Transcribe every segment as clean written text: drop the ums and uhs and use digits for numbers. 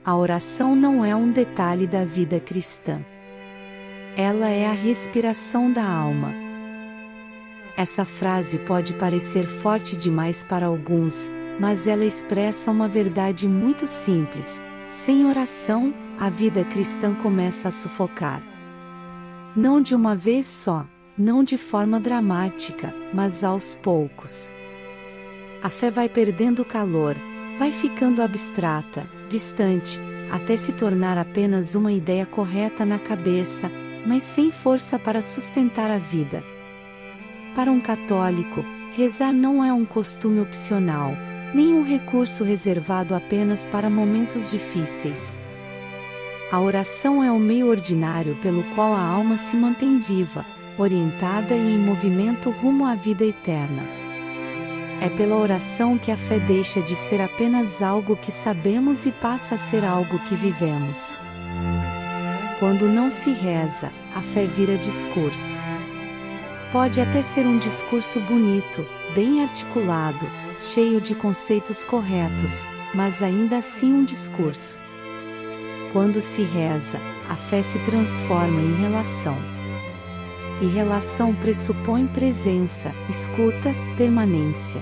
A oração não é um detalhe da vida cristã. Ela é a respiração da alma. Essa frase pode parecer forte demais para alguns, mas ela expressa uma verdade muito simples: sem oração, a vida cristã começa a sufocar. Não de uma vez só, não de forma dramática, mas aos poucos. A fé vai perdendo calor, vai ficando abstrata, distante, até se tornar apenas uma ideia correta na cabeça, mas sem força para sustentar a vida. Para um católico, rezar não é um costume opcional, nem um recurso reservado apenas para momentos difíceis. A oração é o meio ordinário pelo qual a alma se mantém viva, orientada e em movimento rumo à vida eterna. É pela oração que a fé deixa de ser apenas algo que sabemos e passa a ser algo que vivemos. Quando não se reza, a fé vira discurso. Pode até ser um discurso bonito, bem articulado, cheio de conceitos corretos, mas ainda assim um discurso. Quando se reza, a fé se transforma em relação. E relação pressupõe presença, escuta, permanência.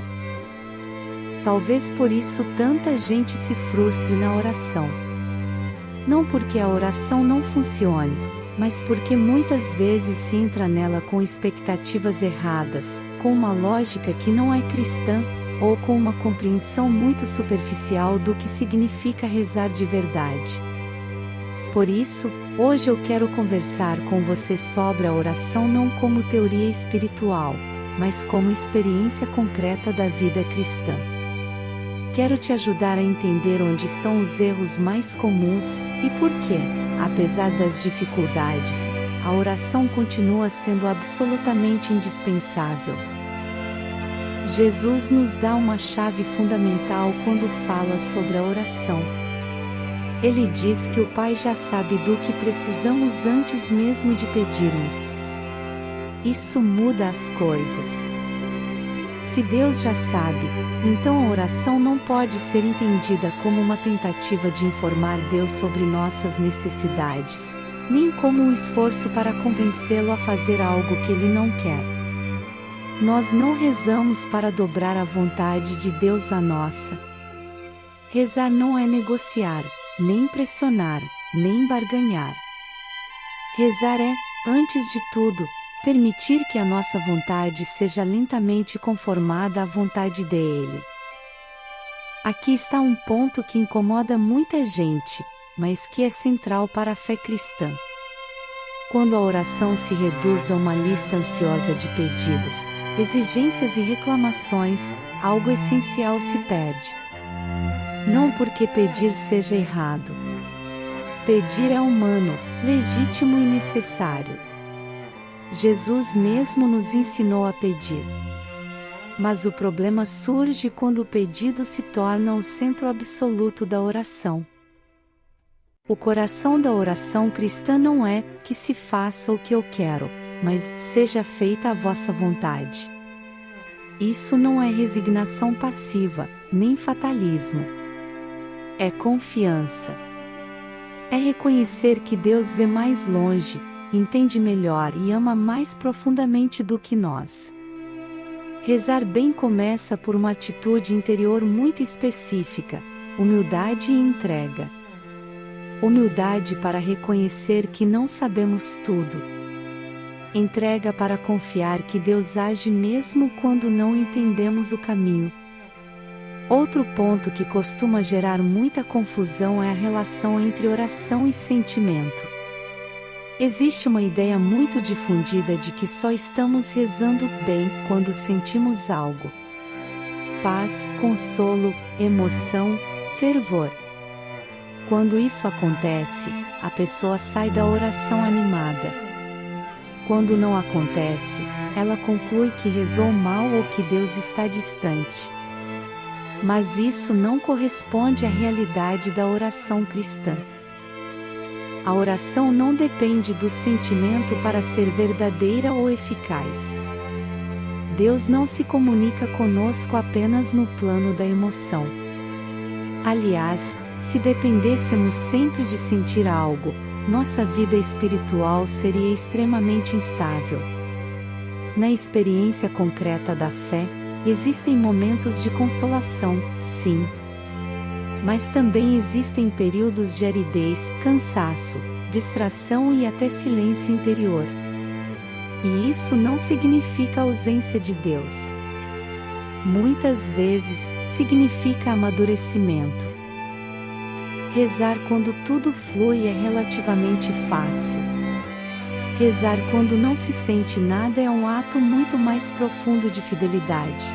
Talvez por isso tanta gente se frustre na oração. Não porque a oração não funcione, mas porque muitas vezes se entra nela com expectativas erradas, com uma lógica que não é cristã, ou com uma compreensão muito superficial do que significa rezar de verdade. Por isso, hoje eu quero conversar com você sobre a oração não como teoria espiritual, mas como experiência concreta da vida cristã. Quero te ajudar a entender onde estão os erros mais comuns, e por que, apesar das dificuldades, a oração continua sendo absolutamente indispensável. Jesus nos dá uma chave fundamental quando fala sobre a oração. Ele diz que o Pai já sabe do que precisamos antes mesmo de pedirmos. Isso muda as coisas. Se Deus já sabe, então a oração não pode ser entendida como uma tentativa de informar Deus sobre nossas necessidades, nem como um esforço para convencê-lo a fazer algo que ele não quer. Nós não rezamos para dobrar a vontade de Deus à nossa. Rezar não é negociar, nem pressionar, nem barganhar. Rezar é, antes de tudo, permitir que a nossa vontade seja lentamente conformada à vontade dele. Aqui está um ponto que incomoda muita gente, mas que é central para a fé cristã. Quando a oração se reduz a uma lista ansiosa de pedidos, exigências e reclamações, algo essencial se perde. Não porque pedir seja errado. Pedir é humano, legítimo e necessário. Jesus mesmo nos ensinou a pedir. Mas o problema surge quando o pedido se torna o centro absoluto da oração. O coração da oração cristã não é que se faça o que eu quero, mas seja feita a vossa vontade. Isso não é resignação passiva, nem fatalismo. É confiança. É reconhecer que Deus vê mais longe, entende melhor e ama mais profundamente do que nós. Rezar bem começa por uma atitude interior muito específica: humildade e entrega. Humildade para reconhecer que não sabemos tudo. Entrega para confiar que Deus age mesmo quando não entendemos o caminho. Outro ponto que costuma gerar muita confusão é a relação entre oração e sentimento. Existe uma ideia muito difundida de que só estamos rezando bem quando sentimos algo. Paz, consolo, emoção, fervor. Quando isso acontece, a pessoa sai da oração animada. Quando não acontece, ela conclui que rezou mal ou que Deus está distante. Mas isso não corresponde à realidade da oração cristã. A oração não depende do sentimento para ser verdadeira ou eficaz. Deus não se comunica conosco apenas no plano da emoção. Aliás, Se dependêssemos sempre de sentir algo, nossa vida espiritual seria extremamente instável. Na experiência concreta da fé, existem momentos de consolação, sim. Mas também existem períodos de aridez, cansaço, distração e até silêncio interior. E isso não significa ausência de Deus. Muitas vezes, significa amadurecimento. Rezar quando tudo flui é relativamente fácil. Rezar quando não se sente nada é um ato muito mais profundo de fidelidade.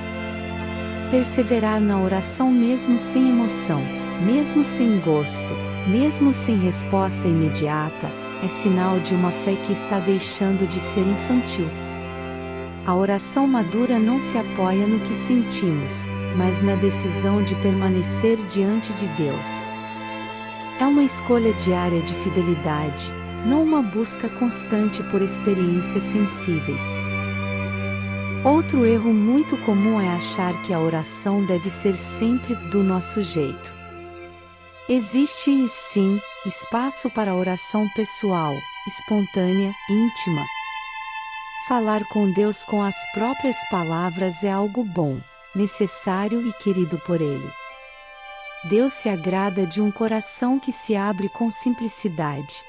Perseverar na oração mesmo sem emoção, mesmo sem gosto, mesmo sem resposta imediata, é sinal de uma fé que está deixando de ser infantil. A oração madura não se apoia no que sentimos, mas na decisão de permanecer diante de Deus. É uma escolha diária de fidelidade, não uma busca constante por experiências sensíveis. Outro erro muito comum é achar que a oração deve ser sempre do nosso jeito. Existe, sim, espaço para a oração pessoal, espontânea, íntima. Falar com Deus com as próprias palavras é algo bom, necessário e querido por Ele. Deus se agrada de um coração que se abre com simplicidade.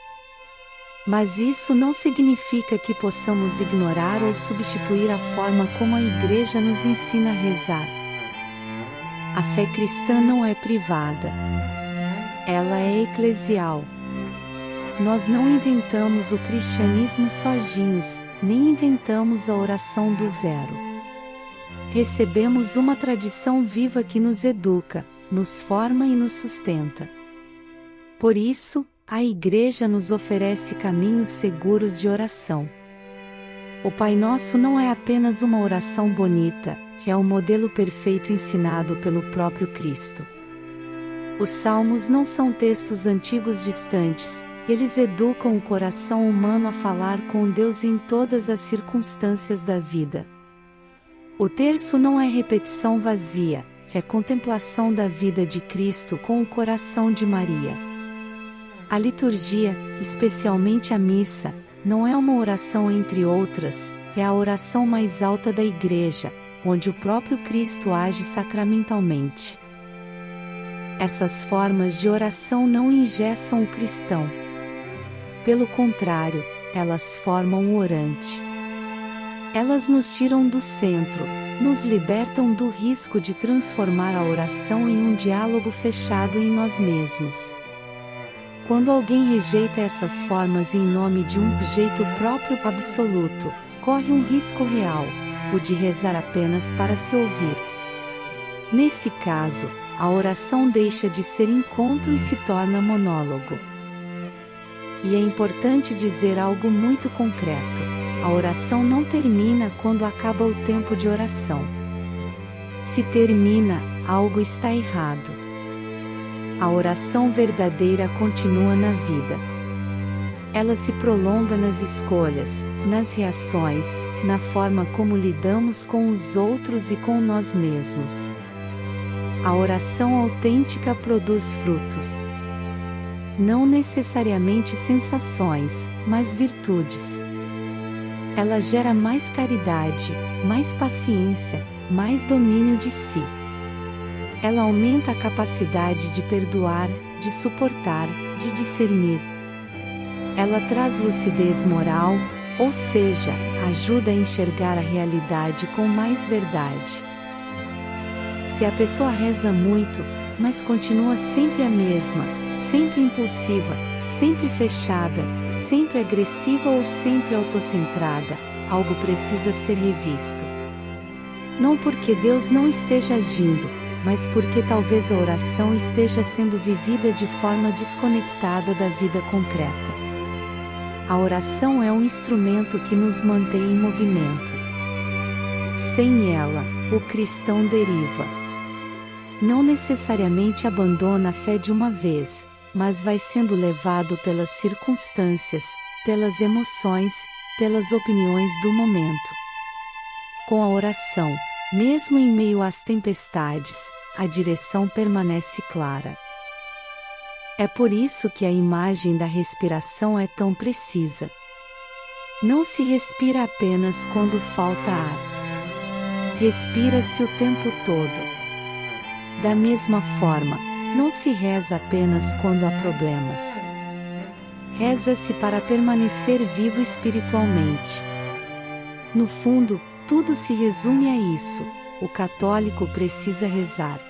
Mas isso não significa que possamos ignorar ou substituir a forma como a Igreja nos ensina a rezar. A fé cristã não é privada. Ela é eclesial. Nós não inventamos o cristianismo sozinhos, nem inventamos a oração do zero. Recebemos uma tradição viva que nos educa, nos forma e nos sustenta. Por isso, a Igreja nos oferece caminhos seguros de oração. O Pai Nosso não é apenas uma oração bonita, que é o modelo perfeito ensinado pelo próprio Cristo. Os Salmos não são textos antigos distantes, eles educam o coração humano a falar com Deus em todas as circunstâncias da vida. O terço não é repetição vazia, é contemplação da vida de Cristo com o coração de Maria. A liturgia, especialmente a missa, não é uma oração entre outras, é a oração mais alta da Igreja, onde o próprio Cristo age sacramentalmente. Essas formas de oração não engessam o cristão. Pelo contrário, elas formam o orante. Elas nos tiram do centro, nos libertam do risco de transformar a oração em um diálogo fechado em nós mesmos. Quando alguém rejeita essas formas em nome de um jeito próprio absoluto, corre um risco real, o de rezar apenas para se ouvir. Nesse caso, a oração deixa de ser encontro e se torna monólogo. E é importante dizer algo muito concreto: a oração não termina quando acaba o tempo de oração. Se termina, algo está errado. A oração verdadeira continua na vida. Ela se prolonga nas escolhas, nas reações, na forma como lidamos com os outros e com nós mesmos. A oração autêntica produz frutos. Não necessariamente sensações, mas virtudes. Ela gera mais caridade, mais paciência, mais domínio de si. Ela aumenta a capacidade de perdoar, de suportar, de discernir. Ela traz lucidez moral, ou seja, ajuda a enxergar a realidade com mais verdade. Se a pessoa reza muito, mas continua sempre a mesma, sempre impulsiva, sempre fechada, sempre agressiva ou sempre autocentrada, algo precisa ser revisto. Não porque Deus não esteja agindo, mas porque talvez a oração esteja sendo vivida de forma desconectada da vida concreta. A oração é um instrumento que nos mantém em movimento. Sem ela, o cristão deriva. Não necessariamente abandona a fé de uma vez, mas vai sendo levado pelas circunstâncias, pelas emoções, pelas opiniões do momento. Com a oração, mesmo em meio às tempestades, a direção permanece clara. É por isso que a imagem da respiração é tão precisa. Não se respira apenas quando falta ar. Respira-se o tempo todo. Da mesma forma, não se reza apenas quando há problemas. Reza-se para permanecer vivo espiritualmente. No fundo, tudo se resume a isso: o católico precisa rezar.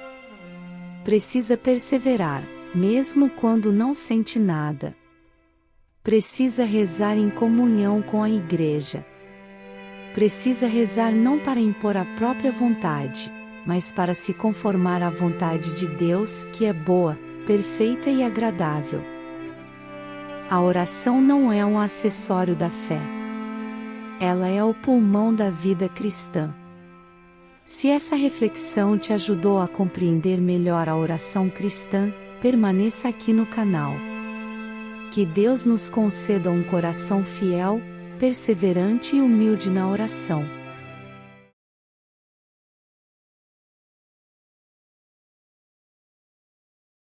Precisa perseverar, mesmo quando não sente nada. Precisa rezar em comunhão com a Igreja. Precisa rezar não para impor a própria vontade, mas para se conformar à vontade de Deus, que é boa, perfeita e agradável. A oração não é um acessório da fé. Ela é o pulmão da vida cristã. Se essa reflexão te ajudou a compreender melhor a oração cristã, permaneça aqui no canal. Que Deus nos conceda um coração fiel, perseverante e humilde na oração.